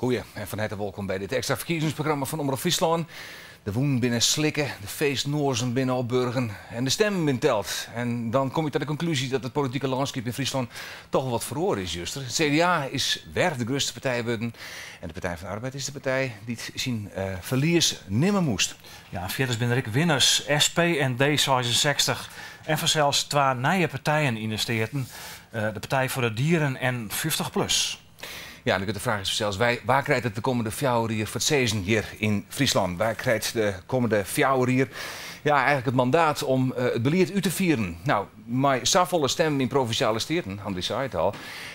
Goeie en van harte welkom bij dit extra verkiezingsprogramma van Omroep Friesland. De woen binnen Slikken, de feestnoorzen binnen Opburgen en de stemmen binnen Telt. En dan kom je tot de conclusie dat het politieke landschap in Friesland toch wel wat verloren is, juster. Het CDA is weer de grootste partij geworden en de Partij van de Arbeid is de partij die zijn verlies nimmer moest. Ja, verder binnen ik winners SP en D66 en vanzelfs twee nieuwe partijen in de steden. De Partij voor de Dieren en 50+. Ja, de vraag is zelfs, waar krijgt het de komende fjouwerier voor het season hier in Friesland? Waar krijgt de komende fjouwerier eigenlijk het mandaat om het beleid uit te vieren? Nou, met zoveel stemmen in provinciale steden, André zei het al,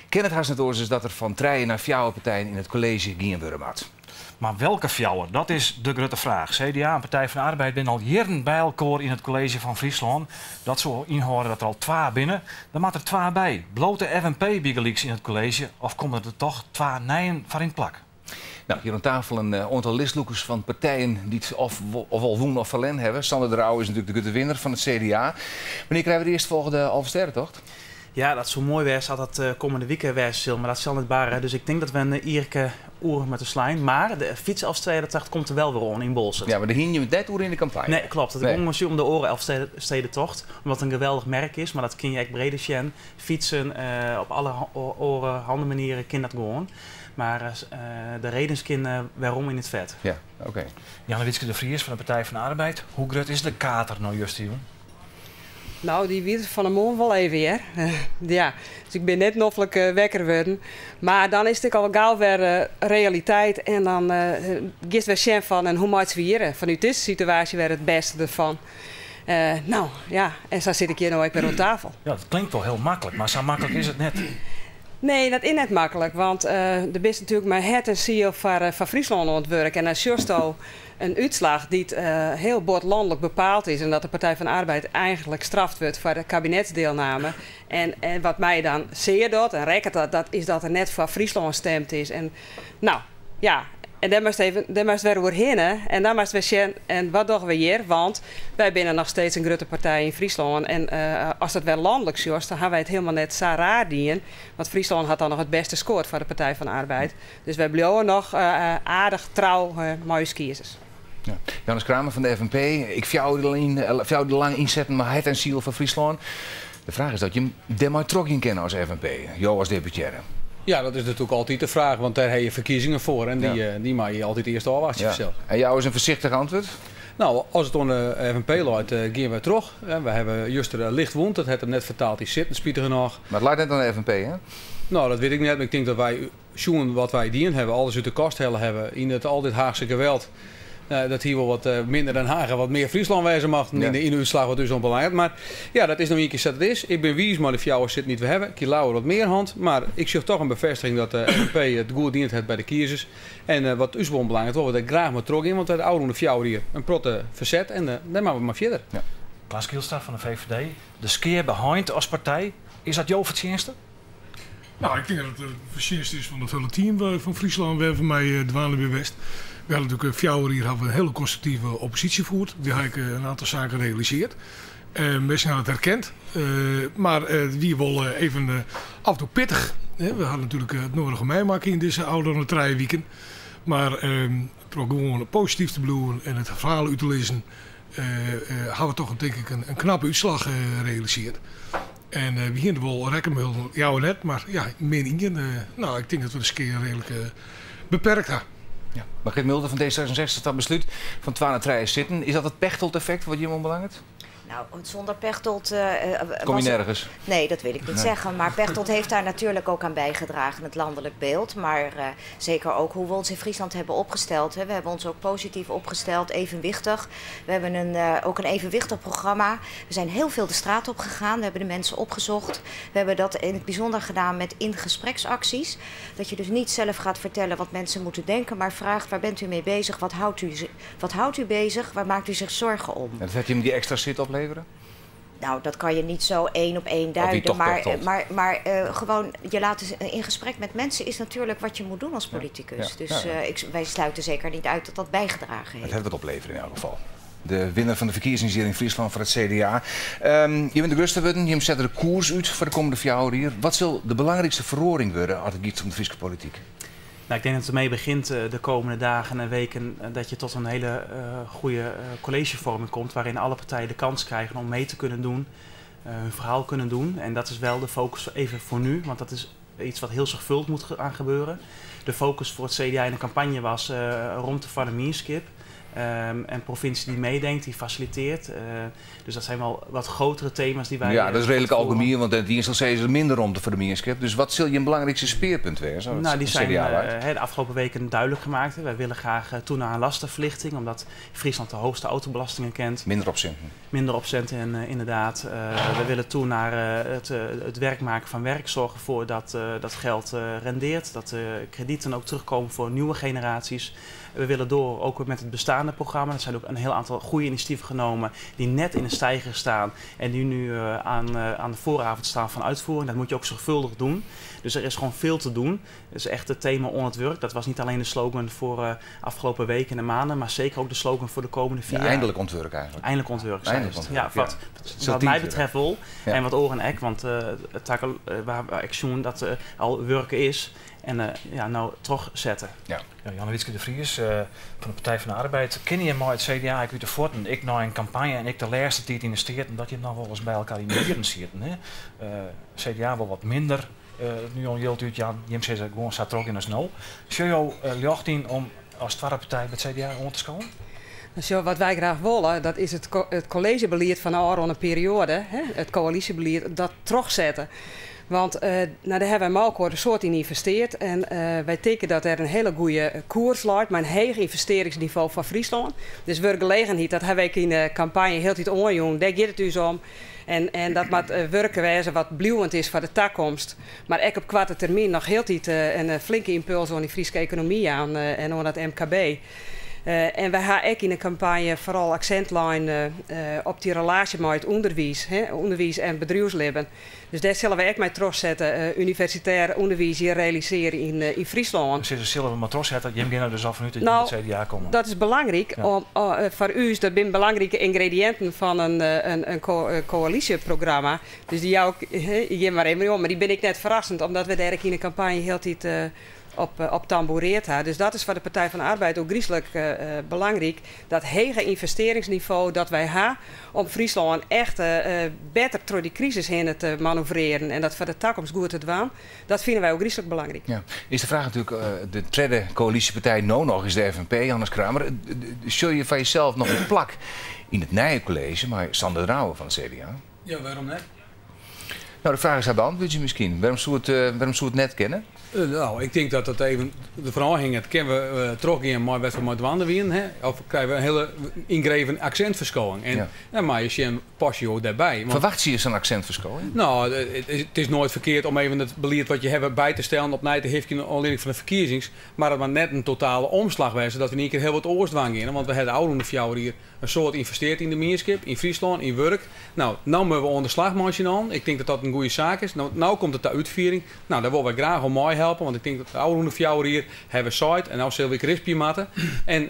ken het haast net oors dat er van treien naar fjouwerpartijen in het college gaan worden moet. Maar welke fjouwer? Dat is de grote vraag. CDA en Partij van de Arbeid zijn al jaren bij elkaar in het college van Friesland. Dat zou inhouden dat er al twee binnen. Dan moet er twee bij. Blote FNP-bigelieks in het college of komen er toch twee nijen voor in het plak? Nou, hier aan tafel een aantal listloekers van partijen die het of al woen of verlen hebben. Sander de Rauw is natuurlijk de grote winnaar van het CDA. Wanneer krijgen we de eerstvolgende Alversterrentocht? Ja, dat zou mooi zijn als dat komende weekend wezen, maar dat zal niet baren. Dus ik denk dat we een Ierke oer met de slijn. Maar de fietsafstedentocht komt er wel weer aan in Bolsen. Ja, maar de hing je met net oer in de campagne. Nee, klopt. Het is om de oren Elfstedentocht. Omdat het een geweldig merk is, maar dat kun je echt breder zien. Fietsen op alle oren, handen manieren, kan dat gewoon. Maar de redens kunnen waarom in het vet. Ja, oké. Janne Witske de Vries van de Partij van de Arbeid. Hoe groot is de kater nou juist hier? Nou, die weet van de morgen wel even, hè. Ja, dus ik ben net noffelijk wekker geworden. Maar dan is het al gauw weer realiteit. En dan gist weer chef van en hoe maakt we hier? Vanuit deze situatie weer het beste ervan. Nou, ja, en zo zit ik hier nou ook weer aan tafel. Ja, dat klinkt wel heel makkelijk, maar zo makkelijk is het net. Nee, dat is net makkelijk. Want er is natuurlijk maar het en ziel van Friesland ontwerp. En als justo een uitslag die heel bordlandelijk bepaald is. En dat de Partij van de Arbeid eigenlijk straft wordt voor de kabinetsdeelname. En wat mij dan zeer doet en rekkert dat is dat er net voor Friesland gestemd is. En nou, ja. En dan moest weer doorheen. En dan moest we zien, en wat doen we hier? Want wij zijn nog steeds een grote partij in Friesland. En als het wel landelijk is, dan hebben wij het helemaal net zo raar dienen. Want Friesland had dan nog het beste scoort voor de Partij van de Arbeid. Dus wij blijven nog aardig trouw mooie kiezers. Ja. Jannes Kramer van de FNP. Ik fjouwde lang inzetten, maar hij en ziel van Friesland. De vraag is dat je hem maar trok in kennen als FNP. Jo als deputaire. Ja, dat is natuurlijk altijd de vraag, want daar heb je verkiezingen voor en die mag je altijd eerst al als je zelf. En jou is een voorzichtig antwoord? Nou, als het om de FNP loopt, gaan we terug. We hebben juist er licht wond, dat heeft hem net vertaald, die zit, spietig genoeg. Maar het lijkt net aan de FNP, hè? Nou, dat weet ik niet, maar ik denk dat wij zoen wat wij dienen hebben, alles uit de kast hebben, in het al dit Haagse geweld. Dat hier wel wat minder Den Haag en wat meer Friesland wezen mag. In de uitslag wat dus onbelangrijk. Maar ja, dat is nog een keer wat het is. Ik ben wies, maar de fjouwers zit niet te hebben. Ik lauwer wat meer hand. Maar ik zie toch een bevestiging dat de FNP het goed dient heeft bij de kiezers. En wat is wel belangrijk, we er graag maar trok in. Want de oude fjouwer hier een protte verzet. En dan maken we maar verder. Ja. Klaas Kielstra van de VVD. De skeer behind als partij. Is dat jouw verdienste? Nou, ik denk dat het de verdienste is van het hele team van Friesland. We hebben mij dwalen weer West. We hadden natuurlijk fjouwer hier hebben we een hele constructieve oppositie gevoerd. Die heb ik een aantal zaken gerealiseerd. Mensen hadden het herkend. Maar wie wil even af en toe pittig. We hadden natuurlijk het nodige meemaken in deze oude weekend. Maar gewoon positief te bloeien en het verhaal uit te lezen. Hadden we toch denk ik een knappe uitslag gerealiseerd. En we beginnen wel rekken met jou net. Maar ja, meer in. Nou, ik denk dat we de keer redelijk beperkt hebben. Ja. Margriet Mulder van D66 dat besluit van 12 treien zitten. Is dat het Pechtold-effect wat je hem belangrijk? Nou, zonder Pechtold... Kom je nergens? Nee, dat wil ik niet zeggen. Maar Pechtold heeft daar natuurlijk ook aan bijgedragen, het landelijk beeld. Maar zeker ook hoe we ons in Friesland hebben opgesteld. Hè. We hebben ons ook positief opgesteld, evenwichtig. We hebben ook een evenwichtig programma. We zijn heel veel de straat op gegaan. We hebben de mensen opgezocht. We hebben dat in het bijzonder gedaan met ingespreksacties. Dat je dus niet zelf gaat vertellen wat mensen moeten denken, maar vraagt waar bent u mee bezig? Wat houdt u bezig? Waar maakt u zich zorgen om? En dat heeft je hem die extra zit opleveren? Nou, dat kan je niet zo één op één duiden. Maar gewoon je laten in gesprek met mensen is natuurlijk wat je moet doen als politicus. Ja. Dus wij sluiten zeker niet uit dat dat bijgedragen heeft. Het heeft wat opleveren in elk geval. De winnaar van de verkiezingen hier in Friesland voor het CDA. Je bent de Gustavudden, je zet er de koers uit voor de komende 4 jaar hier. Wat zal de belangrijkste verroring worden als het gaat om de Friese politiek? Nou, ik denk dat het ermee begint de komende dagen en weken dat je tot een hele goede collegevorming komt waarin alle partijen de kans krijgen om mee te kunnen doen, hun verhaal kunnen doen. En dat is wel de focus even voor nu, want dat is iets wat heel zorgvuldig moet gaan gebeuren. De focus voor het CDA in de campagne was rond de Vadermierskip. En provincie die meedenkt, die faciliteert. Dus dat zijn wel wat grotere thema's die wij... Ja, dat is redelijk algemeen, want die is er minder rond voor de Meerskip. Dus wat zul je een belangrijkste speerpunt wezen? Nou, die zijn de afgelopen weken duidelijk gemaakt. Wij willen graag toe naar een lastenverlichting, omdat Friesland de hoogste autobelastingen kent. Minder opcenten, inderdaad. We willen toe naar het werk maken van werk, zorgen ervoor dat dat geld rendeert, dat kredieten ook terugkomen voor nieuwe generaties. We willen door, ook met het bestaande programma. Er zijn ook een heel aantal goede initiatieven genomen die net in de steiger staan en die nu aan de vooravond staan van uitvoering. Dat moet je ook zorgvuldig doen. Dus er is gewoon veel te doen. Dus echt het thema On het Work. Dat was niet alleen de slogan voor afgelopen weken en maanden, maar zeker ook de slogan voor de komende 4 jaar. Eindelijk ontwerk eigenlijk. Eindelijk ontwerk. Ja, wat mij betreft wel. Ja. En wat oor en ek, want waar Action dat al werken is. En nou terugzetten. Ja, Jan Witske de Vries van de Partij van de Arbeid. Ken je maar het CDA, ik weet de voeten. Ik nou een campagne en ik de laatste tijd in de steden dat je nog wel eens bij elkaar in de vieren zitten. CDA wel wat minder. Nu al heel duurt Jan, Jim zegt gewoon staat er ook in als nul. Zou je lucht in om als tweede partij met het CDA om te schouwen? Dus wat wij graag willen, dat is het collegebeleid van een periode, het coalitiebeleid, dat terugzetten. Want daar hebben wij ook een soort in geïnvesteerd. En wij tekenen dat er een hele goede koers ligt, maar een hoog investeringsniveau van Friesland. Dus voor gelegenheid, dat hebben we in de campagne heel tijd onjoen. Daar gaat het dus om. En dat moet werken wijzen wat blijvend is voor de toekomst. Maar ook op korte termijn nog heel tijd een flinke impuls aan die Friese economie aan en aan het MKB. En wij gaan ook in de campagne vooral accentlijnen op die relatie met het onderwijs en bedrijfsleven. Dus daar zullen we ook mee terugzetten, universitair onderwijs hier realiseren in Friesland. Dus zullen we maar terugzetten, je gaat dus al vanuit dat je met het CDA komen. Dat is belangrijk. Ja. Voor u dat zijn belangrijke ingrediënten van een coalitieprogramma. Dus die jou ook, je maar even om, maar die ben ik net verrassend, omdat we daar in de campagne heel tijd op tamboureert hebben. Dus dat is voor de Partij van de Arbeid ook griezelig belangrijk. Dat hoge investeringsniveau dat wij hebben om Friesland echt beter door die crisis heen te manoeuvreren en dat voor de toekomst goed te doen. Dat vinden wij ook griezelig belangrijk. Ja. Is de vraag natuurlijk, de tweede coalitiepartij nog is de FNP, Hannes Kramer. Zul je van jezelf nog een plak in het Nijencollege, maar Sander Rauwe van het CDA? Ja, waarom net? Nou, de vraag is haar beantwoord je misschien. Waarom zou het net kennen? Nou, ik denk dat dat even de verhouding het kennen we teruggaan maar wat we met wandelen hè? Of krijgen we een hele ingreven accentverschilling. En maar je een pasje ook daarbij. Verwacht je zo'n accentverschilling? Nou, het is nooit verkeerd om even het beleid wat je hebt bij te stellen op nijt heeft je alleen van de verkiezings, maar het maar net een totale omslag wezen dat we in één keer heel wat oorzdwang in, want we hebben oude fjouwer hier een soort investeerd in de Meerskip, in Friesland, in werk. Nou moeten we onder slagmachine aan. Ik denk dat dat een goede zaak is. Nou komt het de uitviering. Nou, daar willen we graag om mooi helpen, want ik denk dat de oude fjouwer hier hebben site en nou zullen we crispy matten. En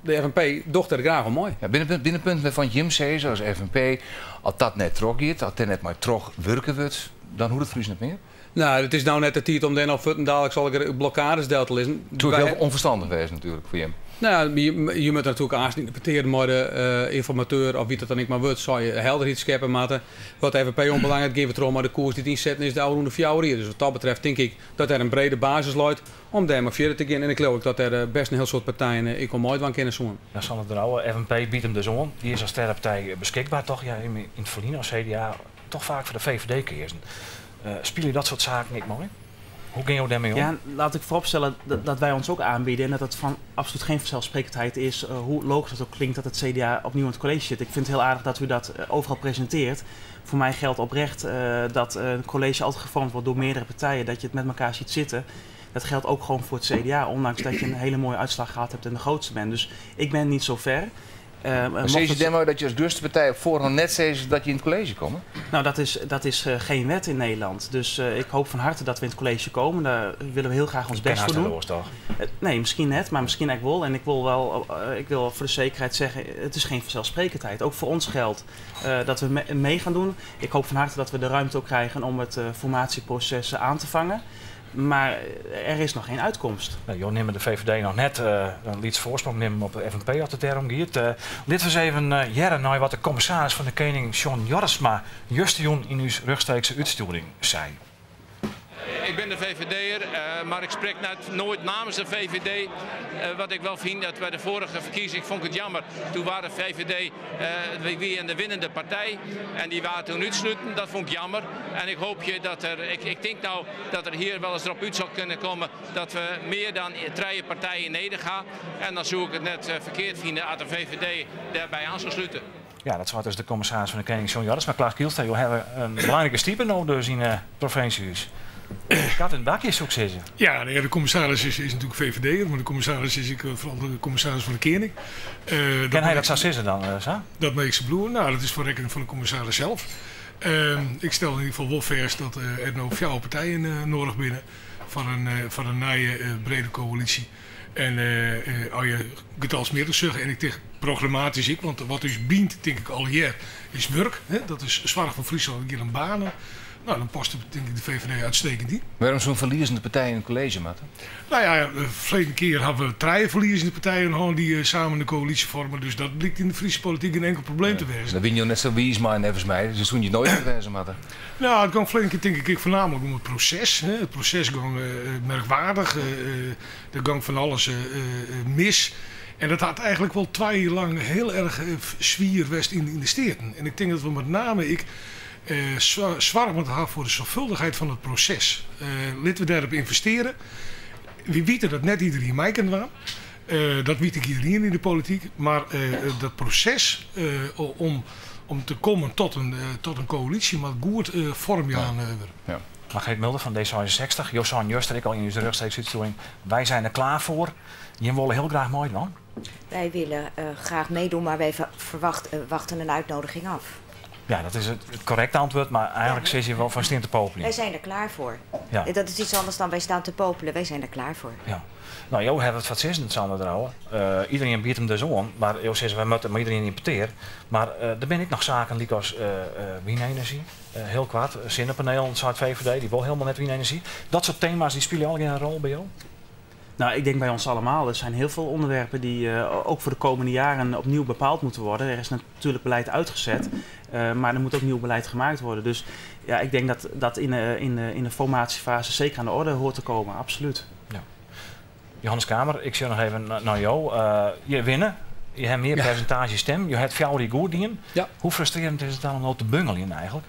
de FNP docht er graag om mooi. Ja, binnenpunt van Jim zei zoals FNP, als dat net trok gaat, als dat net maar trok werken wordt, dan hoeft het Fries niet meer. Nou, het is nou net de tijd om dan of dadelijk zal ik er blokkades deel te lezen. Het is heel onverstandig geweest natuurlijk voor Jim. Nou, je moet natuurlijk aanstaan interpreteren, maar de informateur of wie dat dan ik maar wordt, zou je helderheid scheppen. Maar wat FNP onbelangrijk geeft, het maar de koers die het inzetten is de oude fjouwer hier. Dus wat dat betreft denk ik dat er een brede basis luidt om daar maar verder te gaan. En ik geloof dat er best een heel soort partijen ik al mooi van kennen zoen. Ja, Sander de Rauwe, FNP biedt hem dus aan. Die is als derde partij beschikbaar toch? Ja, in het verleden als CDA toch vaak voor de VVD kiezen. Spelen je dat soort zaken niet mooi? Hoe ging je daarmee om? Ja, laat ik vooropstellen dat wij ons ook aanbieden en dat het van absoluut geen vanzelfsprekendheid is, hoe logisch het ook klinkt dat het CDA opnieuw in het college zit. Ik vind het heel aardig dat u dat overal presenteert. Voor mij geldt oprecht dat een college altijd gevormd wordt door meerdere partijen, dat je het met elkaar ziet zitten. Dat geldt ook gewoon voor het CDA, ondanks dat je een hele mooie uitslag gehad hebt en de grootste bent. Dus ik ben niet zo ver. Zeg je demo dat je als duurste partij op voorhand net zei dat je in het college komt? Nou, dat is geen wet in Nederland. Dus ik hoop van harte dat we in het college komen. Daar willen we heel graag ons best voor doen. Nee, misschien net, maar misschien ook wel. En ik wil voor de zekerheid zeggen, het is geen vanzelfsprekendheid. Ook voor ons geldt dat we mee gaan doen. Ik hoop van harte dat we de ruimte ook krijgen om het formatieproces aan te vangen. Maar er is nog geen uitkomst. Jo nemen de VVD nog net een liets voorsprong nemen op de FNP als het daarom gaat. Laten we eens even jaren naar wat de commissaris van de Koning, John Jorisma, juist in uw rechtstreekse uitsturing zei. Ik ben de VVD'er, maar ik spreek nooit namens de VVD. Wat ik wel vind, dat bij de vorige verkiezing vond ik het jammer. Toen waren de VVD weer de winnende partij en die waren toen uitsluiten. Dat vond ik jammer. En ik hoop je dat ik denk nou dat er hier wel eens erop uit zal kunnen komen dat we meer dan 3 partijen nedergaan. En dan zou ik het net verkeerd vinden als de VVD daarbij aan zou sluiten. Ja, dat zou dus de commissaris van de Koning, John Jorisma, Klaas Kielstra. We hebben een belangrijke stiepen nou dus in het provinciehuis. Kat en bakje zoek ze. Ja, de commissaris is natuurlijk VVD'er, maar de commissaris is vooral de commissaris van de Koning. Ken hij dat zo zitten dan? Dat meek zijn broer. Nou, dat is voor rekening van de commissaris zelf. Ik stel in ieder geval wel vers dat er nou 4 partijen nodig binnen van een nieuwe brede coalitie. En als je getalsmeerder zeggen, en ik tegen programmatisch want wat dus biedt, denk ik al jaar, is werk. Hè? Dat is zwaar van Friesland, hier een banen. Nou, dan past denk ik de VVD uitstekend in. Waarom zo'n verliezende partij in het college, Matten? Nou ja, de verleden keer hadden we 3 verliezende partijen die samen een coalitie vormen. Dus dat blijkt in de Friese politiek een enkel probleem te wezen. Dan ben je net zo wies, maar nevens mij. Dus toen je nooit te wezen, Matten. Nou, het ging verleden keer denk ik voornamelijk om het proces. Hè. Het proces ging merkwaardig. Er ging van alles mis. En dat had eigenlijk wel 2 jaar lang heel erg zwier west in de steden. En ik denk dat we met name zwaar moeten hebben voor de zorgvuldigheid van het proces. Laten we daarop investeren. We weten dat net iedereen mij kan doen. Dat weet ik iedereen in de politiek. Maar dat proces om te komen tot een coalitie met goed vorm aan. Ja. Margreet Mulder van D66, Josaan Juster, ik al in uw rechtstreeks uitsturing. Wij zijn er klaar voor. Je willen heel graag mooi dan. Wij willen graag meedoen, maar wij wachten een uitnodiging af. Ja, dat is het correcte antwoord, maar eigenlijk zit je wel van steen te popelen. Wij zijn er klaar voor. Ja. Dat is iets anders dan wij staan te popelen. Wij zijn er klaar voor. Ja. Nou, Jo heeft het wat zes in het zand trouwen. Iedereen biedt hem dus aan, maar Jo zegt wij moeten maar iedereen importeren. Maar er ben ik nog zaken als windenergie. Heel kwaad, zonnepaneel, Zuid-VVD, die wil helemaal net windenergie. Dat soort thema's die spelen al een rol bij jou? Nou, ik denk bij ons allemaal. Er zijn heel veel onderwerpen die ook voor de komende jaren opnieuw bepaald moeten worden. Er is natuurlijk beleid uitgezet, maar er moet ook nieuw beleid gemaakt worden. Dus ja, ik denk dat dat in de formatiefase zeker aan de orde hoort te komen, absoluut. Ja. Johannes Kamer, ik zeg nog even naar jou. Je winnen, je hebt meer percentage stem, je hebt jou die goed in. Ja. Hoe frustrerend is het dan om nou te bungelen eigenlijk?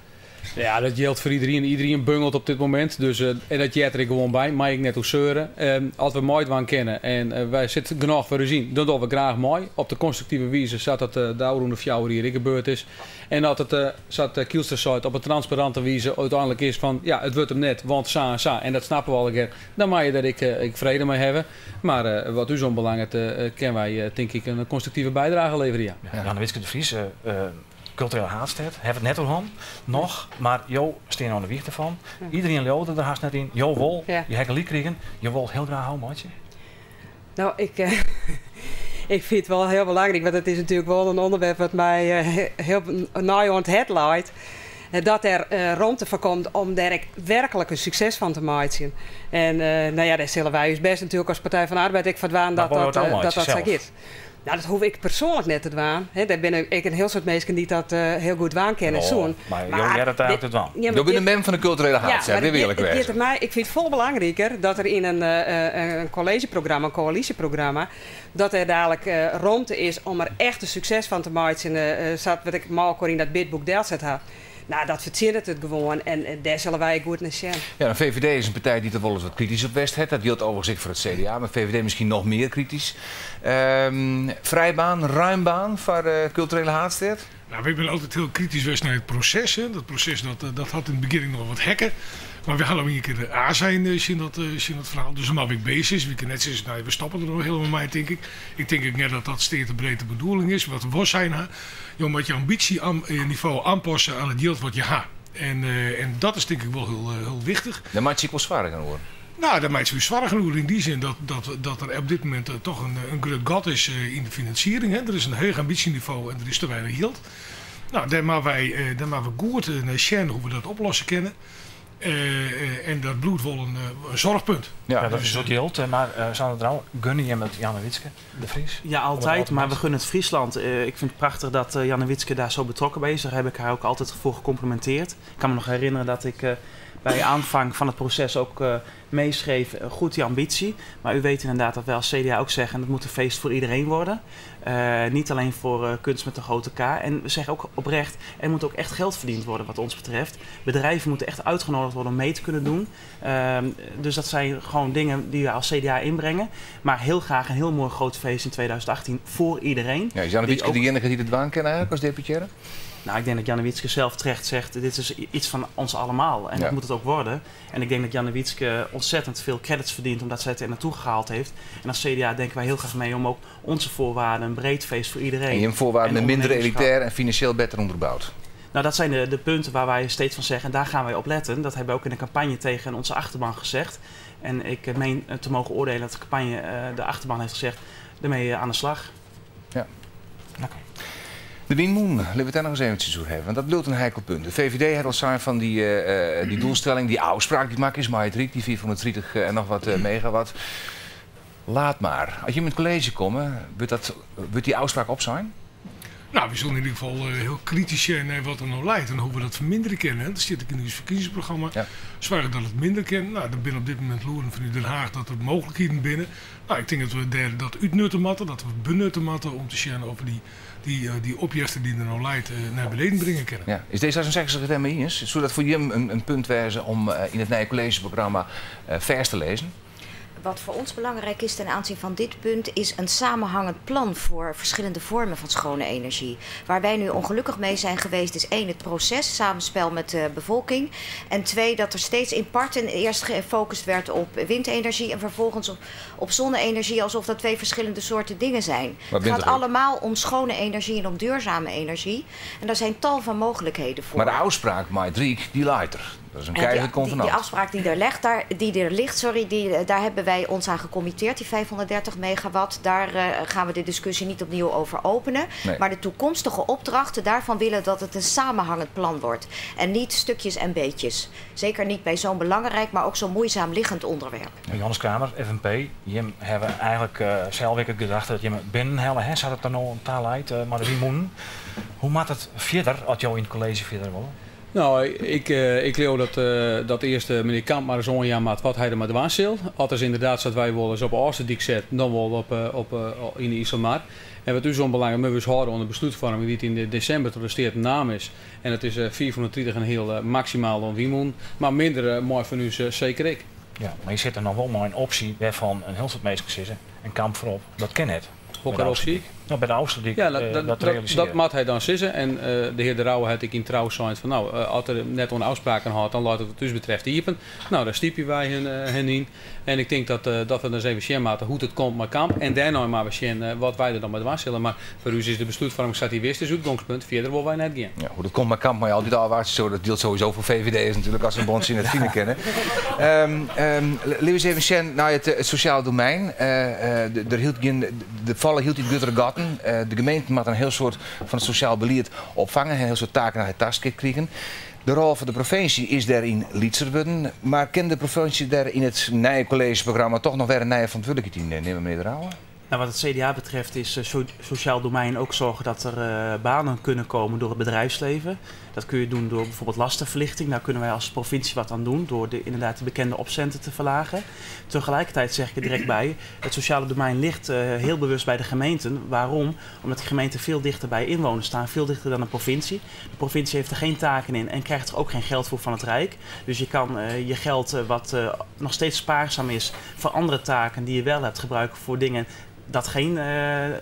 Ja, dat geldt voor iedereen. Iedereen bungelt op dit moment. Dus, en dat jet er gewoon bij. Mag ik net hoe zeuren. Als we mooi van kennen en wij zitten genoeg voor u zien, dan doen we graag mooi. Op de constructieve wijze zat het de oude fjouwer hier gebeurd is. En dat het zat Kielstra site op een transparante wijze uiteindelijk is van ja, het wordt hem net, want sa en sa. En dat snappen we al een keer. Dan mag je dat ik vrede mee hebben. Maar wat u zo'n belang heeft, kunnen wij denk ik een constructieve bijdrage leveren. Ja. Jan Witske de Vries. Culturele Haatstad, heb het net al nog, maar Jo steen aan de wieg ervan. Ja. Iedereen leeuwde er haast net in. Jo wil, je hebt een liek kregen. Je wilt heel graag houden, maatje. Nou, ik vind het wel heel belangrijk, want het is natuurlijk wel een onderwerp wat mij heel nauw aan het hart lijkt. Dat er ruimte voor komt om daar werkelijk een succes van te maken. En nou ja, daar zullen wij ons best natuurlijk als Partij van de Arbeid ik verdwaan dat zo is. Nou, dat hoef ik persoonlijk net te doen. Daar ben ik een heel soort mensen die dat heel goed waan kennen. Maar jij dat eigenlijk het wel. Je bent een man van de culturele haat, dit wil ik weten. Ik vind het veel belangrijker dat er in een collegeprogramma, een coalitieprogramma, dat er dadelijk ruimte is om er echt een succes van te maken. Wat ik mal in dat bidboek deelzet had. Nou, dat verzint het gewoon en daar zullen wij goed naar zien. Ja, de VVD is een partij die er wel eens wat kritisch op West heeft. Dat geldt overigens voor het CDA, maar VVD misschien nog meer kritisch. Vrijbaan, ruimbaan voor culturele haatstad? Nou, ik ben altijd heel kritisch geweest naar het proces. Hè. Dat proces dat had in het begin nog wat hekken. Maar we hadden een keer de A zijn in dat verhaal. Dus omdat ik bezig is, we kunnen net zeggen, nou, we stoppen er nog helemaal mee, denk ik. Ik denk ook net dat dat steeds de breedte bedoeling is. Wat we zijn, je moet je ambitieniveau aanpassen aan het geld wat je hebt. En dat is denk ik wel heel wichtig. Dan maakt je wel zwaar gaan worden. Nou, dat maakt het weer zwaar genoeg in die zin dat er op dit moment toch een groot gat is in de financiering. Hè. Er is een hoog ambitieniveau en er is te weinig geld. Nou, daar maar we goed naar zien hoe we dat oplossen kennen. En dat bloed wel een zorgpunt. Ja, dat is zo deelt. Maar zou het al gunnen je met Janne Witske, de Vries? Ja, altijd. Maar we gunnen het Friesland. Ik vind het prachtig dat Janne Witske daar zo betrokken bij is. Daar heb ik haar ook altijd voor gecomplimenteerd. Ik kan me nog herinneren dat ik bij aanvang van het proces ook meeschreef. Goed die ambitie. Maar u weet inderdaad dat wij als CDA ook zeggen, het moet een feest voor iedereen worden. Niet alleen voor kunst met een grote K. En we zeggen ook oprecht, er moet ook echt geld verdiend worden wat ons betreft. Bedrijven moeten echt uitgenodigd worden om mee te kunnen doen. Dus dat zijn gewoon dingen die we als CDA inbrengen. Maar heel graag een heel mooi groot feest in 2018 voor iedereen. Ja, is Janne Witske degene die het waan kennen eigenlijk als deputaire? Nou, ik denk dat Janne Witske zelf terecht zegt, dit is iets van ons allemaal. En dat moet het ook worden. En ik denk dat Janne Witske ontzettend veel credits verdient omdat zij het er naartoe gehaald heeft. En als CDA denken wij heel graag mee om ook onze voorwaarden, een breed feest voor iedereen. En je voorwaarden minder elitair en financieel beter onderbouwd. Nou, dat zijn de punten waar wij steeds van zeggen en daar gaan wij op letten. Dat hebben we ook in de campagne tegen onze achterban gezegd. En ik meen te mogen oordelen dat de campagne de achterban heeft gezegd, daarmee aan de slag. Ja. Okay. De Wienmoen, laten we het daar nog eens eventjes over hebben, want dat bedoelt een heikel punt. De VVD had al zijn van die doelstelling, die afspraak die maakt is, Maaitrik, die 430 en nog wat megawatt. Laat maar. Als je met het college komt, wordt die afspraak op zijn? Nou, we zullen in ieder geval heel kritisch zijn naar wat er nou leidt en hoe we dat verminderen kennen. Dat zit ik in het verkiezingsprogramma. Ja. Zwaar dat het minder kennen. Nou, dan binnen op dit moment loeren van Den Haag dat er mogelijkheden binnen. Nou, ik denk dat we dat uitnutten moeten, dat we benutten moeten om te zien over die objecten die er nou leidt naar beneden brengen kunnen. Ja. Is deze als een zeggen het ermee eens? Zou dat voor jullie een punt wezen om in het nieuwe collegeprogramma vers te lezen? Wat voor ons belangrijk is ten aanzien van dit punt is een samenhangend plan voor verschillende vormen van schone energie. Waar wij nu ongelukkig mee zijn geweest is 1, het proces, samenspel met de bevolking. En 2, dat er steeds in parten eerst gefocust werd op windenergie en vervolgens op zonne-energie, alsof dat 2 verschillende soorten dingen zijn. Het gaat allemaal om schone energie en om duurzame energie. En daar zijn tal van mogelijkheden voor. Maar de afspraak, Maaitrik, die leidt er. Dat is een keihard convenant. Die afspraak die er ligt, daar hebben wij ons aan gecommitteerd, die 530 megawatt. Daar gaan we de discussie niet opnieuw over openen. Nee. Maar de toekomstige opdrachten, daarvan willen dat het een samenhangend plan wordt. En niet stukjes en beetjes. Zeker niet bij zo'n belangrijk, maar ook zo'n moeizaam liggend onderwerp. Johannes Kramer, FNP, je hebben eigenlijk zelf ik gedacht dat je binnenhellen, zou het er nog een taal uit, maar de Wienmoen. Hoe maakt het verder, als jou in het college verder wil? Nou, ik geloof dat eerst meneer Kamp maar eens onjaar wat hij er maar dwaan zal. Als inderdaad dat wij wel eens op Oosterdiek zetten, dan wel in de Isomar. En wat dus onbelangrijk, we dus houden onder besluitvorming die het in december tot de steert naam is. En het is 430 een heel maximaal dan Wienmoen, maar minder mooi van u zeker ik. Ja, maar je zit er nog wel maar een optie waarvan een heel soort mensen zitten en Kamp voorop. Dat ken het. Welke optie? Nou, bij de Oosterdiek, ja, dat moet hij dan sissen. En de heer De Rauwe had ik in trouw gezegd van nou, als er net een afspraken had, dan laat het dus betreft iepen. Nou, daar stiepen wij hen in. En ik denk dat we dan eens even zien hoe het komt met Kamp. En daarna maar we zien wat wij er dan met zullen. Maar voor u is de besluitvorming staat hier wist is uitgangspunt. Verder willen wij net gaan. Ja, hoe dat komt met Kamp, maar altijd alwaarts zo. Dat deelt sowieso voor VVD natuurlijk als een bond in het vrienden kennen. Laten we eens even zien naar het sociale domein. De vallen hield die guttere gatten. De gemeente moet een heel soort van het sociaal beleid opvangen, een heel soort taken naar het taskit krijgen. De rol van de provincie is daarin lietser worden, maar kan de provincie daar in het nieuwe collegeprogramma toch nog weer een nieuwe verantwoordelijkheid in nemen, meneer De Rauwe? Nou, wat het CDA betreft is sociaal domein ook zorgen dat er banen kunnen komen door het bedrijfsleven. Dat kun je doen door bijvoorbeeld lastenverlichting. Daar kunnen wij als provincie wat aan doen door inderdaad de bekende opcenten te verlagen. Tegelijkertijd zeg ik er direct bij, het sociale domein ligt heel bewust bij de gemeenten. Waarom? Omdat de gemeenten veel dichter bij inwoners staan, veel dichter dan de provincie. De provincie heeft er geen taken in en krijgt er ook geen geld voor van het Rijk. Dus je kan je geld wat nog steeds spaarzaam is voor andere taken die je wel hebt gebruiken voor dingen dat geen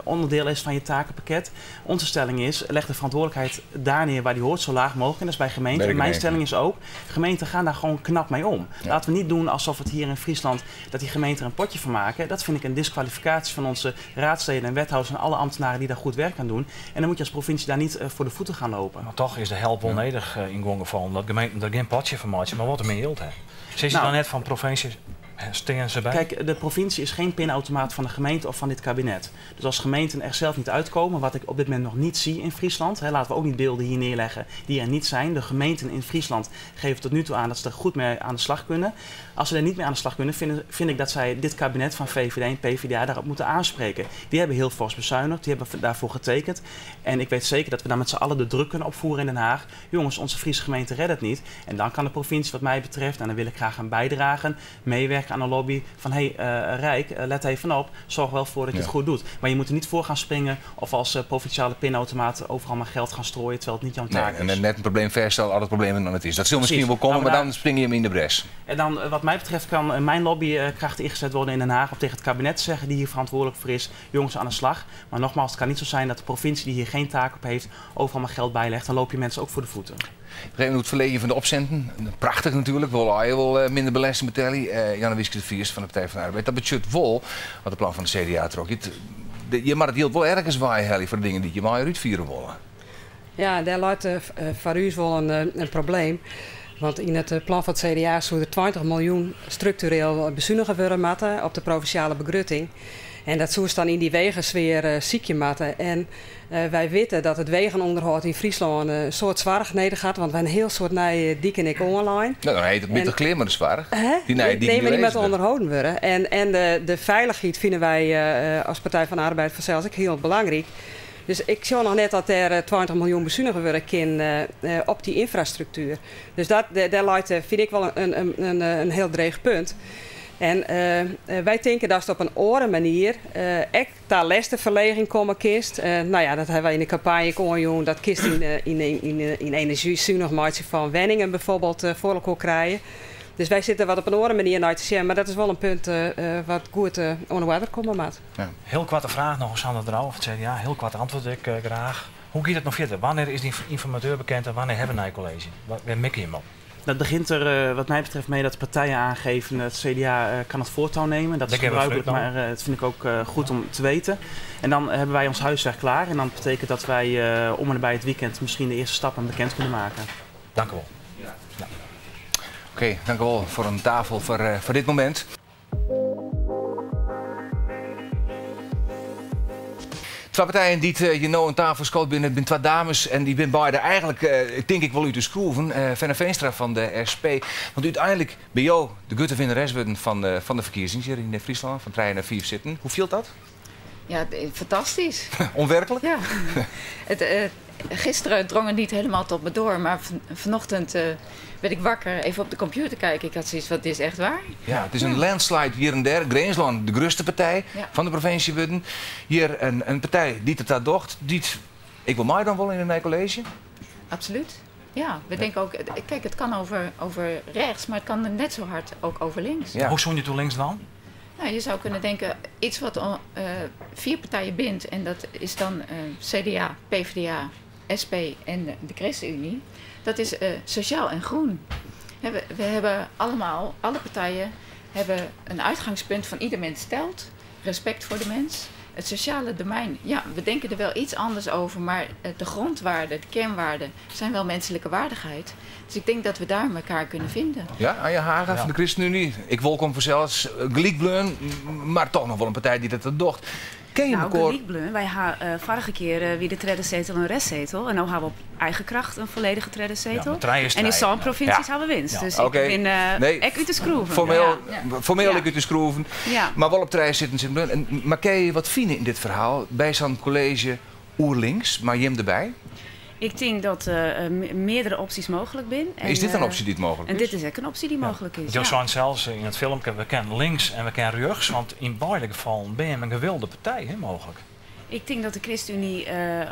onderdeel is van je takenpakket. Onze stelling is, leg de verantwoordelijkheid daar neer waar die hoort, zo laag mogelijk. En dat is bij gemeenten. En mijn stelling is ook, gemeenten gaan daar gewoon knap mee om. Ja. Laten we niet doen alsof het hier in Friesland, dat die gemeenten er een potje van maken. Dat vind ik een disqualificatie van onze raadsleden en wethouders en alle ambtenaren die daar goed werk aan doen. En dan moet je als provincie daar niet voor de voeten gaan lopen. Maar toch is de help onnodig in Gongeval, dat gemeenten er geen potje van maken, maar wat er mee hield. Ze is dan net van provincies. Steen ze bij? Kijk, de provincie is geen pinautomaat van de gemeente of van dit kabinet. Dus als gemeenten er zelf niet uitkomen, wat ik op dit moment nog niet zie in Friesland, laten we ook niet beelden hier neerleggen die er niet zijn. De gemeenten in Friesland geven tot nu toe aan dat ze er goed mee aan de slag kunnen. Als ze er niet mee aan de slag kunnen, vind ik dat zij dit kabinet van VVD en PvdA daarop moeten aanspreken. Die hebben heel fors bezuinigd, die hebben daarvoor getekend. En ik weet zeker dat we daar met z'n allen de druk kunnen opvoeren in Den Haag. Jongens, onze Friese gemeente redt het niet. En dan kan de provincie wat mij betreft, en dan wil ik graag aan bijdragen, meewerken aan een lobby van Rijk, let even op, zorg wel voor dat je het goed doet. Maar je moet er niet voor gaan springen of als provinciale pinautomaat overal maar geld gaan strooien terwijl het niet jouw taak is. En net een probleem verstellen, al het probleem dan het is. Dat zal misschien wel komen, maar dan spring je hem in de bres. En dan wat mij betreft kan mijn lobbykracht ingezet worden in Den Haag om tegen het kabinet te zeggen die hier verantwoordelijk voor is, jongens aan de slag. Maar nogmaals, het kan niet zo zijn dat de provincie die hier geen taak op heeft overal maar geld bijlegt. Dan loop je mensen ook voor de voeten. Even hoe het verleden van de opcenten. Prachtig natuurlijk. We willen minder belasting betalen. Janne Wieske de Vries van de Partij van de Arbeid. Dat budget wel, wat de plan van de CDA trok. Je mag het heel wel ergens waaien voor de dingen die je maar uitvieren willen. Ja, daar lijkt voor u wel een probleem. Want in het plan van het CDA zou er 20 miljoen structureel bezuinigen worden matten op de provinciale begrutting. En dat zou dan in die wegensfeer ziekje matten. En wij weten dat het wegenonderhoud in Friesland een soort zwaarigheden gaat, want we hebben een heel soort nieuwe dieken en online. Nou, dan heet het minder kleer, maar de zwaar. Die niet met onderhouden worden. En de veiligheid vinden wij als Partij van de Arbeid vanzelfs ook heel belangrijk. Dus ik zie nog net dat er 20 miljoen bezuinigen worden op die infrastructuur. Dus daar vind ik wel een heel dreig punt. En wij denken dat het op een andere manier echt daar lestenverleging komen kist. Nou ja, dat hebben wij in de campagne gewoon dat kist in energiezuinig maatje van Wenningen bijvoorbeeld voor elkaar krijgen. Dus wij zitten wat op een andere manier naar te zien, maar dat is wel een punt wat goed onder water komt, maat. Ja. Heel korte vraag nog, Sander Drouw van het CDA. Heel kort antwoord ik graag. Hoe gaat het nog verder? Wanneer is die informateur bekend en wanneer hebben we een college? Waar mik je hem op? Dat begint er wat mij betreft mee dat partijen aangeven het CDA kan het voortouw nemen. Dat is gebruikelijk, maar dat vind ik ook goed om te weten. En dan hebben wij ons huiswerk klaar. En dan betekent dat wij om en bij het weekend misschien de eerste stappen bekend kunnen maken. Dank u wel. Ja. Oké, dank u wel voor een tafel voor dit moment. Twee partijen die je nou een tafel schoot binnen twee dames en die zijn beide eigenlijk, denk ik wel uit de schroeven. Fenne Veenstra van de SP. Want uiteindelijk ben jou de gutte winnares van de verkiezingen hier in Friesland, van 3 naar 4 zitten. Hoe viel dat? Ja, fantastisch. Onwerkelijk? Ja. Gisteren drong het niet helemaal tot me door, maar vanochtend werd ik wakker, even op de computer kijken. Ik had zoiets van, dit is echt waar. Ja, het is een landslide hier en daar. Greensland, de grootste partij van de provincie Wudden. Hier een partij die het daar docht. Ik wil mij dan wel in een college? Absoluut. Ja, we denken ook, kijk, het kan over rechts, maar het kan net zo hard ook over links. Ja. Hoe stond je toen links dan? Nou, je zou kunnen denken, iets wat 4 partijen bindt, en dat is dan CDA, PvdA, SP en de ChristenUnie. Dat is sociaal en groen. We hebben alle partijen hebben een uitgangspunt van ieder mens telt. Respect voor de mens. Het sociale domein, ja, we denken er wel iets anders over, maar de grondwaarden, de kernwaarden zijn wel menselijke waardigheid. Dus ik denk dat we daar elkaar kunnen vinden. Ja, Anja Haga van de ChristenUnie. Ik welkom vanzelfs Geliekbleun, maar toch nog wel een partij die dat docht. Ken je Geliekbleun, wij hadden vorige keer wie de treddenzetel en een restzetel. En nu hebben we op eigen kracht een volledige treddenzetel. Ja, en in zo'n provincies hebben we winst. Ja. Dus ik ben echt uit te schroeven. Formeel ik uit te schroeven. Ja. Maar wel op 3 zitten. Maar kan je wat vinden in dit verhaal? Bij zo'n college oerlinks, maar Jim erbij? Ik denk dat meerdere opties mogelijk zijn. Is dit een optie die het mogelijk is? En dit is ook een optie die mogelijk is. Jo zijn zelfs in het filmpje, we kennen links en we kennen rechts. Want in beide gevallen ben je een gewilde partij, hè, mogelijk. Ik denk dat de ChristenUnie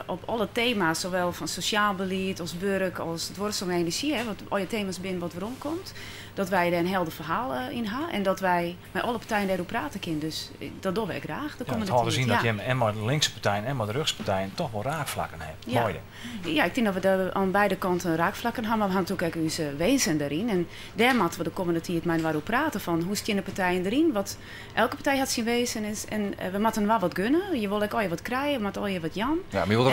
op alle thema's, zowel van sociaal beleid als werk, als het worstel en energie, wat al je thema's binnen wat erom komt, dat wij er een helder verhaal in hebben en dat wij met alle partijen daarover praten kunnen. Dus dat doen wij graag. Het hadden zien dat je en maar de linkse partijen en maar de rechtspartijen toch wel raakvlakken hebt. Ja. Mooi. Ja, ik denk dat we aan beide kanten raakvlakken hebben. Maar we hangt ook ook onze wezen erin. En daar moeten we de komende tijd maar waarover praten. Van hoe staan de partijen erin? Wat elke partij had zijn wezen is. En we moeten wel wat gunnen. Je wil ook al je wat krijgen, maar al je wat jan. Ja, maar je wilt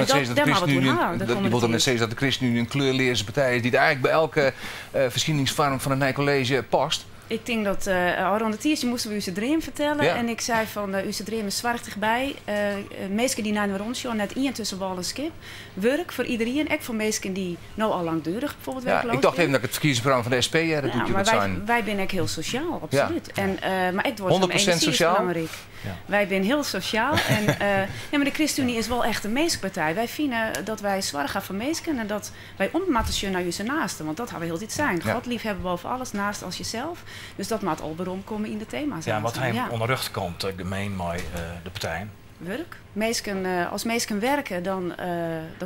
dan net zeggen dat de ChristenUnie een kleurleerse partij is die eigenlijk bij elke verschijningsvorm van een nij college past. Ik denk dat rond het eerste moesten we uw dream vertellen. Ja. En ik zei van, uw dream is zwaar dichtbij. Mensen die naar de rondje, net tussen wal en skip. Werk voor iedereen. Ook voor mensen die nou al langdurig bijvoorbeeld werkloos Ik dacht even zijn. dat ik het verkiezingsprogramma van de SP doet maar zijn. wij zijn ook heel sociaal, absoluut. Ja. En, maar ik word 100% sociaal? belangrijk. Ja. Wij zijn heel sociaal. En, maar de ChristenUnie is wel echt een meeskenpartij. Wij vinden dat wij zwaar gaan voor meesken en dat wij onmaten naar je naasten. Want dat gaan we heel dit zijn. Ja. God liefhebben boven alles, naast als jezelf. Dus dat maakt al berom komen in de thema's. Ja, wat hij onder rug komt, gemeen met de partijen. Werk. Als meesken werken, dan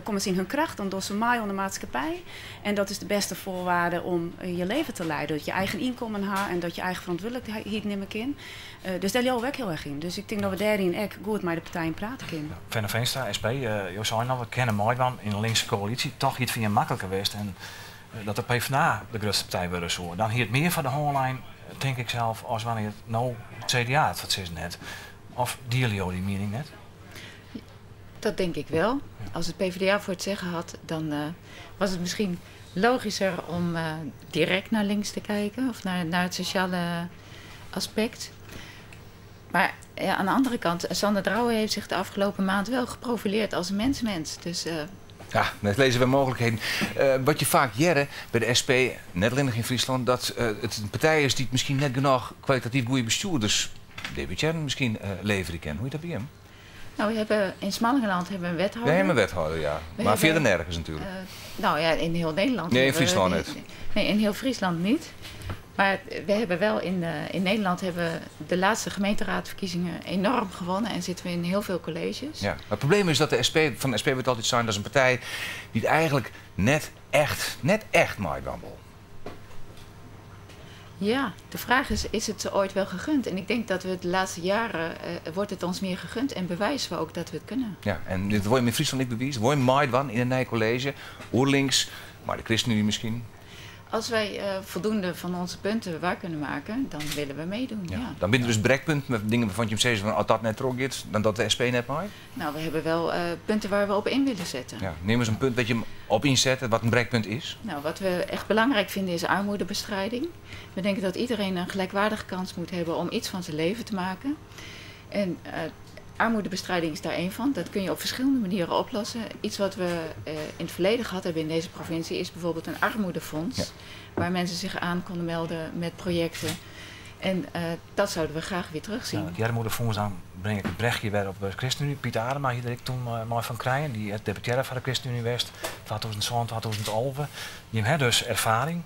komen ze in hun kracht, dan doen ze mee aan de maatschappij. En dat is de beste voorwaarde om je leven te leiden. Dat je eigen inkomen hebt en dat je eigen verantwoordelijkheid neemt in. Dus daar jou ook heel erg in. Dus ik denk dat we daarin echt goed met de partijen praten kunnen. Venno Veenstra, SP, je zei nou, we kennen mooi van in een linkse coalitie. Toch iets via makkelijker geweest. En dat de PvdA de grootste partij wordt zo. Dan hier het meer van de hoorlijn, denk ik zelf, als wanneer het nou het CDA het is net. Of deel je die mening net? Dat denk ik wel. Als het PvdA voor het zeggen had, dan was het misschien logischer om direct naar links te kijken of naar het sociale aspect. Maar aan de andere kant, Sander Drouwen heeft zich de afgelopen maand wel geprofileerd als een mensmens. Dus, Ja, met lezen we mogelijkheden. Wat je vaak jaren bij de SP, net alleen nog in Friesland, dat het een partij is die het misschien net genoeg kwalitatief goede bestuurders, David Chen misschien leveren kan. Hoe je dat bij hem? Nou, we hebben in Smallingenland hebben we een wethouder. We hebben een wethouder, ja. Maar verder nergens natuurlijk. Nou ja, in heel Nederland. Nee, in Friesland niet. Nee, in heel Friesland niet. Maar we hebben wel in Nederland hebben de laatste gemeenteraadverkiezingen enorm gewonnen en zitten we in heel veel colleges. Ja. Maar het probleem is dat van de SP wordt altijd zijn, dat is een partij die het eigenlijk net echt maakt wandel. Ja, de vraag is het ze ooit wel gegund? En ik denk dat we de laatste jaren wordt het ons meer gegund en bewijzen we ook dat we het kunnen. Ja, en dit wordt in Friesland niet bewezen. Wordt maakt van in een nieuw college, oerlinks, maar de ChristenUnie misschien. Als wij voldoende van onze punten waar kunnen maken, dan willen we meedoen. Ja. Ja. Dan ben je dus breekpunt met dingen waarvan je hem zegt van als dat net trok is, dan dat de SP net maakt. Nou, we hebben wel punten waar we op in willen zetten. Ja, neem eens een punt dat je hem op inzet, wat een breekpunt is. Nou, wat we echt belangrijk vinden is armoedebestrijding. We denken dat iedereen een gelijkwaardige kans moet hebben om iets van zijn leven te maken. En armoedebestrijding is daar één van. Dat kun je op verschillende manieren oplossen. Iets wat we in het verleden gehad hebben in deze provincie is bijvoorbeeld een armoedefonds. Ja. Waar mensen zich aan konden melden met projecten. En dat zouden we graag weer terugzien. Ja, die armoedefonds, dan breng ik het berichtje weer op de ChristenUnie. Piet Adema, hier dat ik toen mooi van krijgen. Die het deputaire van de ChristenUnie West, 2007, 2011. Die heeft dus ervaring.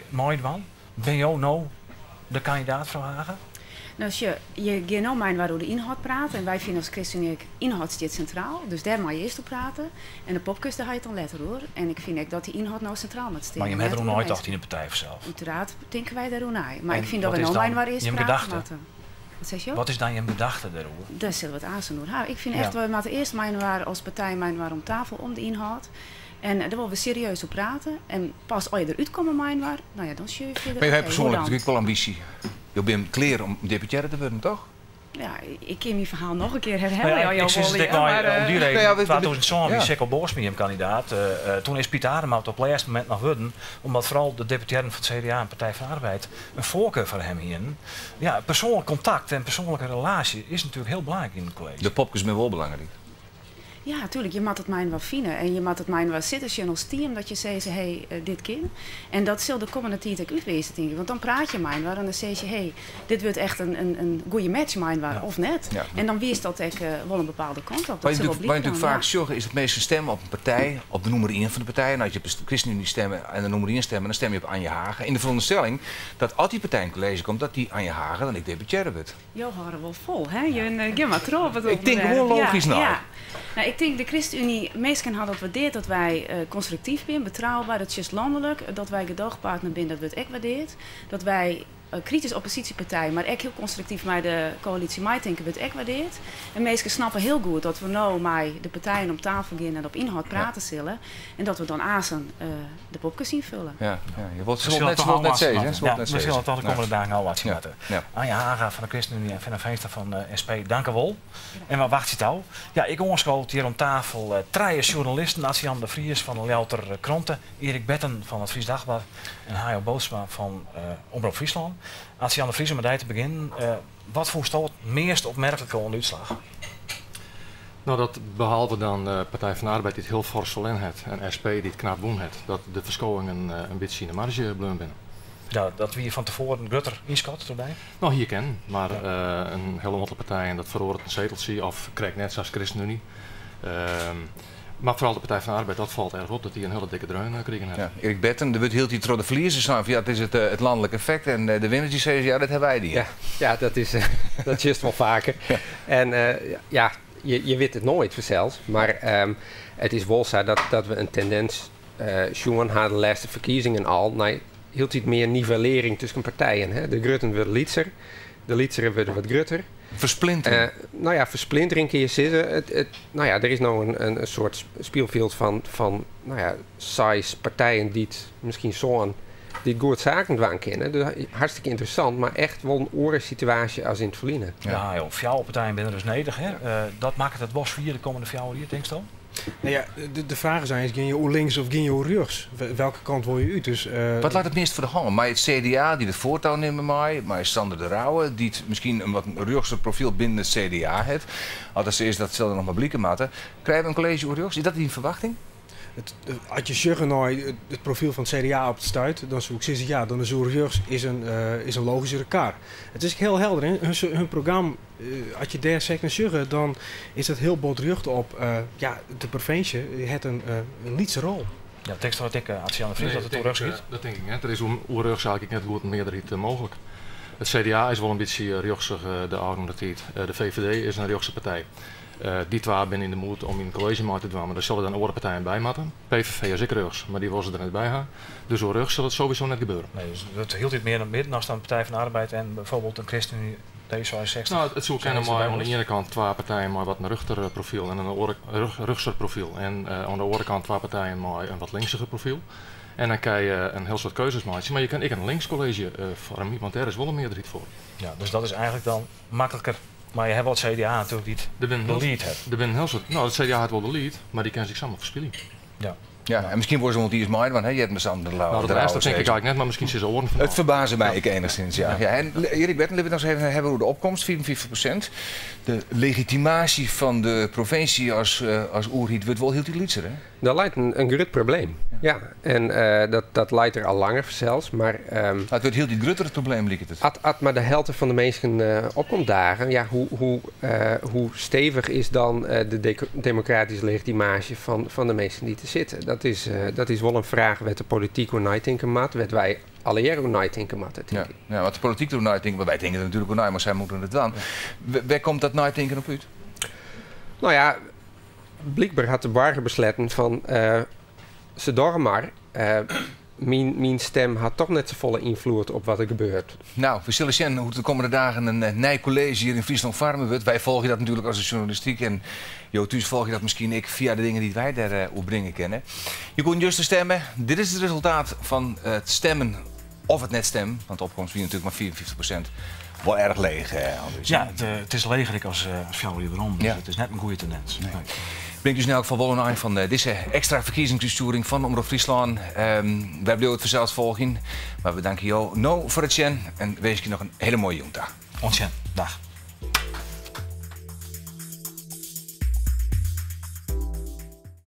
Mooi van. Ben je nou de kandidaat vragen? Nou, je gaat nou maar waar we de inhoud praten. En wij vinden als ChristenUnie inhoud staat centraal. Dus daar mag je eerst op praten. En de popkus, daar ga je het dan letter hoor. En ik vind ook dat die inhoud nou centraal moet staan. Maar je hebt er nooit toch in de partij zelf? Uiteraard denken wij daar naar. Maar en ik vind dat we nou maar waar eerst praten moeten. Wat zeg je? Wat is dan je gedachte daarover? Dat zullen we het aanzien doen. Ik vind echt, we moeten eerst als partij om tafel om de inhoud. En daar willen we serieus op praten. En pas als je eruit komt, nou ja, dan zie je verder. Maar je hebt persoonlijk natuurlijk wel ambitie. Je bent kleren om deputaire te worden, toch? Ja, ik ken mijn verhaal nog een keer herhalen. Nou ja, ik zit om die reden, 2007 die Sikkel Borsmiem kandidaat. Toen is Piet Adema op het laatste moment nog worden, omdat vooral de deputairen van het CDA en Partij van de Arbeid een voorkeur voor hem hier. Ja, persoonlijk contact en persoonlijke relatie is natuurlijk heel belangrijk in het college. De popjes zijn wel belangrijk. Ja, natuurlijk. Je moet het mij wel vinden. En je moet het mij wel zitten als team. Dat je zegt, hey, dit kind. En dat zal de komende tijd ook uitwezen, denk ik. Want dan praat je mij waar. En dan zeg je, hey, dit wordt echt een goede match mij waar. Ja. Of net. Ja. En dan wees dat echt wel een bepaalde kant op. Wat je natuurlijk vaak zorgen is het meeste stemmen op een partij. Op de nummer 1 van de partij. En als je op de ChristenUnie stemmen en de nummer 1 stemmen, dan stem je op Anje Hagen. In de veronderstelling dat als die partij in college komt, dat die Anje Hagen dan ik deputaire wordt. Jo, houden wel vol, hè? Je geeft maar erop. Ik denk gewoon logisch nou. Ja. Nou, ik denk de ChristenUnie, meesten hadden het waardeerd dat wij constructief zijn, betrouwbaar, dat is landelijk, dat wij gedoogpartner zijn, dat we het echt waardeerd. Dat wij kritisch oppositiepartij, maar echt heel constructief met de coalitie denken we het echt waardeerd. En meesten snappen heel goed dat we nou met de partijen op tafel gaan en op inhoud praten zullen. En dat we dan aanstaan de popjes invullen. Ja, je wordt zo net zeggen. We zullen het dan de komende dagen al wat zien. Anja Haga van de ChristenUnie en Venno Veenstra van de SP, dank u wel. En wat wacht je nou? Ja, ik onschoolt hier om tafel drie journalisten, Adriaan de Vries van de Lelter Kranten, Erik Betten van het Fries Dagblad en Hajo Bootsma van Omroep Friesland. Adriaan de Vries, om met jou te beginnen. Wat vond je het meest opmerkelijke aan de uitslag? Nou, dat behalve dan Partij van de Arbeid die het heel fors verlen heeft en SP die het knap woon heeft, dat de verschoningen een beetje in de marge blijven binnen. Ja, dat we hier van tevoren Gutter inschat erbij? Nou, hier ken, maar een hele motte partij en dat verhoort een zeteltje of krijgt net zoals ChristenUnie. Maar vooral de Partij van de Arbeid, dat valt erg op dat die een hele dikke dreun kregen. Ja, Erik Betten, de hield die door de verliezers zijn. Ja, het is het landelijk effect. En de winnaars die zeggen, ja, dat hebben wij die. Ja, dat is juist wel vaker. Ja. En ja, je weet het nooit vanzelfs. Maar het is wel zo dat we een tendens zien hadden de laatste verkiezingen al. Nou, hield hij meer nivellering tussen partijen. Hè? De Grutten worden lietser, de lietseren worden wat grutter. Versplintering? Nou ja, versplintering kun je zeggen. Nou ja, er is nou een soort speelveld van nou ja, size partijen die het misschien zo'n die goed zaken dwaan kennen. Dus hartstikke interessant, maar echt wel een oren situatie als in het verliezen. Ja, joh, jouw partijen binnen dus nedig. Hè? Dat maakt het was voor de komende 4 jaar hier, denk je dan? Nou ja, de vragen zijn, ging je hoe links of ging je hoe rechts? Welke kant wil je uit? Dus, wat laat het meest voor de hand? Maar het CDA die het voortouw neemt mij, maar Sander de Rauwe die het misschien een wat rechtse profiel binnen het CDA heeft. Als ze eerst dat zullen nog maar blikken matten. Krijgen we een college hoe rechts? Is dat die verwachting? Als je zeggen naar het profiel van het CDA op het stuit, dan zou ik zeggen ja, dan is rechts is een logische kaart. Het is heel helder. Hè? Hun programma, als je daar zegt en zeggen, dan is het heel botrucht op ja, de provincie heeft een lietse rol. Ja, tekst wat ik Adriaan de Vries dat het rechts niet. Dat denk ik net. Er is hoe rechts eigenlijk net goed een meerderheid mogelijk. Het CDA is wel een beetje rechtsig de oude tijd. De VVD is een rechtse partij. Die twee zijn in de moed om in een college mee te doen, maar daar zullen dan andere partijen bij moeten. PVV is ik rechts, maar die was er net bij gaan. Dus door rechts zal het sowieso net gebeuren. Nee, dus dat hield dit meer naar het midden als dan de Partij van de Arbeid en bijvoorbeeld een ChristenUnie D66. Nou, het zou kennen maar aan de ene kant 2 partijen maar wat een ruchter profiel en een rugser profiel. En aan de andere kant 2 partijen maar een wat linksiger profiel. En dan kan je een heel soort keuzes maken. Maar je kan een linkscollege vormen, want daar is wel een meerderheid voor. Ja, dus dat is eigenlijk dan makkelijker. Maar je hebt wel het CDA natuurlijk niet de lead hebt. Nou, het CDA heeft wel de lead, maar die kan zich samen verspillen. Ja. Ja, en misschien worden ze wel iets meer, want je hebt me Sander de Rauwe. Nou, dat denk ik eigenlijk net, maar misschien is ze oren van. Het verbaasde mij enigszins, ja. Ja. En Erik Betten, laten we nog even hebben hoe de opkomst, 54%. De legitimatie van de provincie als oerhiet wordt wel heel veel lietser, hè? Dat lijkt een groot probleem. Ja, en dat lijkt er al langer zelfs, maar... het wordt heel die grotere probleem, lijkt het. Als maar de helft van de mensen opkomt dagen, ja, hoe stevig is dan de democratische legitimatie van de mensen die te zitten? Dat is wel een vraag wat de politiek hoe nadenken moet, wat wij alle jaren hoe nadenken moeten. Ja, wat de politiek hoe nadenken, wij denken er natuurlijk ook naar, maar zij moeten het dan. Waar komt dat nadenken op uit? Nou ja, blijkbaar had de burger besletten van ze door maar. Mijn stem had toch net zo volle invloed op wat er gebeurt. Nou, we zullen zien hoe de komende dagen een nieuw college hier in Friesland vormen wordt. Wij volgen dat natuurlijk als de journalistiek. En thuis volg je dat misschien ik via de dingen die wij daar opbrengen kennen. Je kon juist stemmen. Dit is het resultaat van het stemmen of het net stemmen. Want de opkomst was natuurlijk maar 54%. Wel erg leeg, Andries. Ja, het is legerig als jou hier waarom. Dus het is net een goede tendens. Nee. Brengt dus in elk geval wel een van deze extra verkiezingsuitsturing van Omroep Friesland. Wij blijven het vanzelfs volgen. Maar we danken jou nou voor het zien en wens je nog een hele mooie jongedag. Ontzettend. Dag.